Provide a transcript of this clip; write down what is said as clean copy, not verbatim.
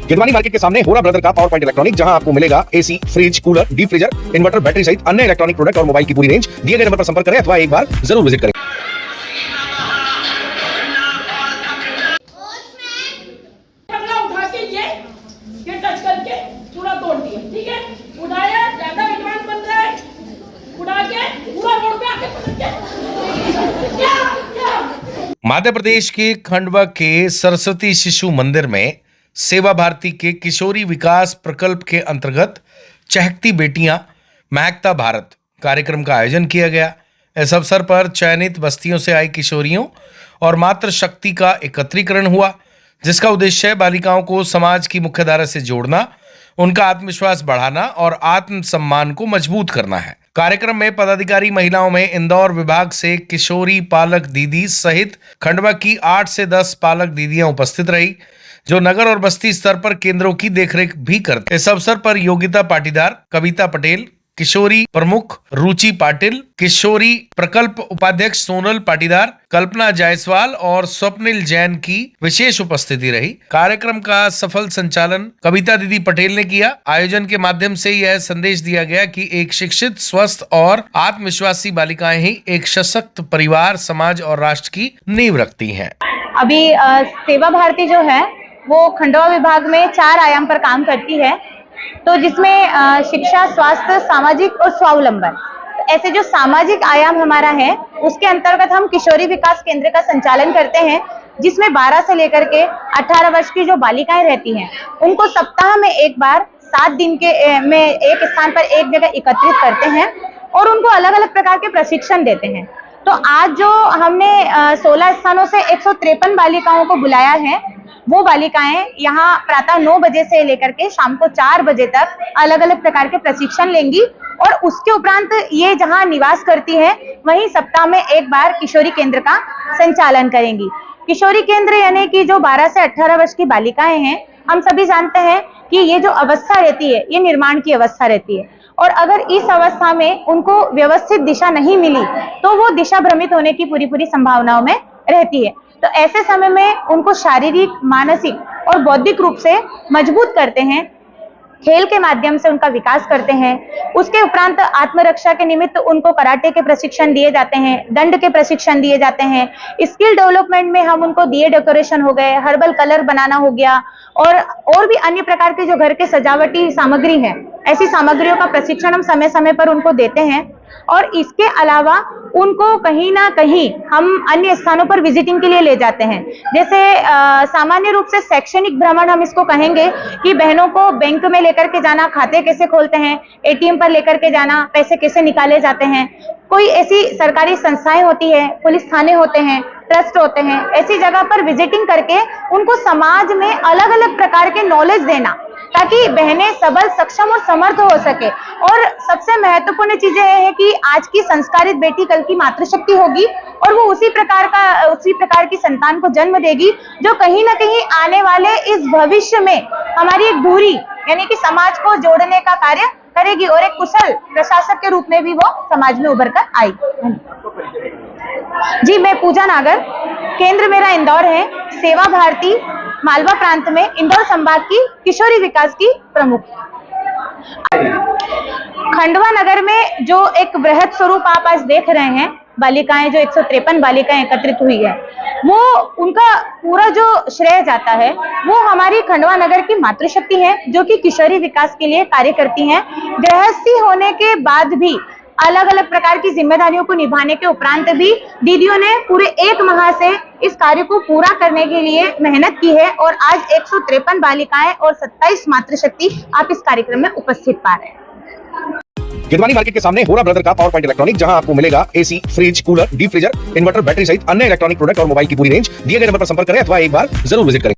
Girwani market के सामने होरा ब्रदर का पावर पॉइंट इलेक्ट्रॉनिक, जहां आपको मिलेगा AC, fridge, cooler, deep freezer, inverter, battery सहित अन्य इलेक्ट्रॉनिक प्रोडक्ट और मोबाइल की पूरी रेंज। दिए गए नंबर पर संपर्क करें अथवा एक बार जरूर विजिट करें। मध्य प्रदेश के खंडवा के सरस्वती शिशु मंदिर में सेवा भारती के किशोरी विकास प्रकल्प के अंतर्गत चहकती बेटियां महकता भारत कार्यक्रम का आयोजन किया गया। इस अवसर पर चयनित बस्तियों से आई किशोरियों और मातृ शक्ति का एकत्रीकरण हुआ, जिसका उद्देश्य बालिकाओं को समाज की मुख्यधारा से जोड़ना, उनका आत्मविश्वास बढ़ाना और आत्मसम्मान को मजबूत करना है। कार्यक्रम में पदाधिकारी महिलाओं में इंदौर विभाग से किशोरी पालक दीदी सहित खंडवा की 8 से 10 पालक दीदियां उपस्थित रही, जो नगर और बस्ती स्तर पर केंद्रों की देखरेख भी करते। इस अवसर पर योगिता पाटीदार, कविता पटेल, किशोरी प्रमुख रुचि पाटिल, किशोरी प्रकल्प उपाध्यक्ष सोनल पाटीदार, कल्पना जायसवाल और स्वप्निल जैन की विशेष उपस्थिति रही। कार्यक्रम का सफल संचालन कविता दीदी पटेल ने किया। आयोजन के माध्यम से यह संदेश दिया गया कि एक शिक्षित, स्वस्थ और आत्मविश्वासी बालिकाएं ही एक सशक्त परिवार, समाज और राष्ट्र की नींव रखती हैं। अभी सेवा भारती जो है वो खंडवा विभाग में 4 आयाम पर काम करती है, तो जिसमें शिक्षा, स्वास्थ्य, सामाजिक और स्वावलंबन, तो ऐसे जो सामाजिक आयाम हमारा है उसके अंतर्गत हम किशोरी विकास केंद्र का संचालन करते हैं, जिसमें 12 से लेकर के 18 वर्ष की जो बालिकाएं रहती हैं उनको सप्ताह में एक बार 7 दिन के में एक स्थान पर एक जगह एकत्रित करते हैं और उनको अलग अलग प्रकार के प्रशिक्षण देते हैं। तो आज जो हमने 16 स्थानों से 153 बालिकाओं को बुलाया है, वो बालिकाएं यहाँ प्रातः 9 बजे से लेकर के शाम को 4 बजे तक अलग अलग प्रकार के प्रशिक्षण लेंगी और उसके उपरांत ये जहाँ निवास करती है वहीं सप्ताह में एक बार किशोरी केंद्र का संचालन करेंगी। किशोरी केंद्र यानी कि जो 12 से 18 वर्ष की बालिकाएं हैं, हम सभी जानते हैं कि ये जो अवस्था रहती है ये निर्माण की अवस्था रहती है और अगर इस अवस्था में उनको व्यवस्थित दिशा नहीं मिली तो वो दिशा भ्रमित होने की पूरी संभावनाओं में रहती है। तो ऐसे समय में उनको शारीरिक, मानसिक और बौद्धिक रूप से मजबूत करते हैं, खेल के माध्यम से उनका विकास करते हैं। उसके उपरांत आत्मरक्षा के निमित्त उनको कराटे के प्रशिक्षण दिए जाते हैं, दंड के प्रशिक्षण दिए जाते हैं। स्किल डेवलपमेंट में हम उनको दिए डेकोरेशन हो गए, हर्बल कलर बनाना हो गया और भी अन्य प्रकार के जो घर के सजावटी सामग्री है, ऐसी सामग्रियों का प्रशिक्षण हम समय समय पर उनको देते हैं। और इसके अलावा उनको कहीं ना कहीं हम अन्य स्थानों पर विजिटिंग के लिए ले जाते हैं। जैसे सामान्य रूप से शैक्षणिक भ्रमण हम इसको कहेंगे कि बहनों को बैंक में लेकर के जाना, खाते कैसे खोलते हैं, एटीएम पर लेकर के जाना, पैसे कैसे निकाले जाते हैं। कोई ऐसी सरकारी संस्थाएं होती है, पुलिस थाने होते हैं, ट्रस्ट होते हैं, ऐसी जगह पर विजिटिंग करके उनको समाज में अलग अलग प्रकार के नॉलेज देना, ताकि बहनें सबल, सक्षम और समर्थ हो सके। और सबसे महत्वपूर्ण चीज यह है कि आज की संस्कारित बेटी कल की मातृशक्ति होगी और वो उसी प्रकार की संतान को जन्म देगी जो कहीं ना कहीं आने वाले इस भविष्य में हमारी एक दूरी यानी कि समाज को जोड़ने का कार्य करेगी और एक कुशल प्रशासक के रूप में भी वो समाज में उभर कर आई। जी, मैं पूजा नागर, केंद्र मेरा इंदौर है, सेवा भारती मालवा प्रांत में इंदौर संभाग की किशोरी विकास की प्रमुख। खंडवा नगर में जो एक बृहद स्वरूप आप आज देख रहे हैं, बालिकाएं जो 153 बालिकाएं एकत्रित हुई है, वो उनका पूरा जो श्रेय जाता है वो हमारी खंडवा नगर की मातृशक्ति है, जो कि किशोरी विकास के लिए कार्य करती हैं। गृहस्थी होने के बाद भी अलग अलग प्रकार की जिम्मेदारियों को निभाने के उपरांत भी दीदियों ने पूरे 1 माह से इस कार्य को पूरा करने के लिए मेहनत की है और आज 153 बालिकाएं और 27 मातृशक्ति आप इस कार्यक्रम में उपस्थित पा रहे हैं। गिरवानी मार्केट के सामने होरा ब्रदर का पावर पॉइंट इलेक्ट्रॉनिक, जहां आपको मिलेगा AC, fridge, cooler, deep freezer, inverter, battery सहित अन्य इलेक्ट्रॉनिक प्रोडक्ट और मोबाइल की पूरी रेंज। दिए गए नंबर पर संपर्क करें अथवा एक बार जरूर विजिट करें।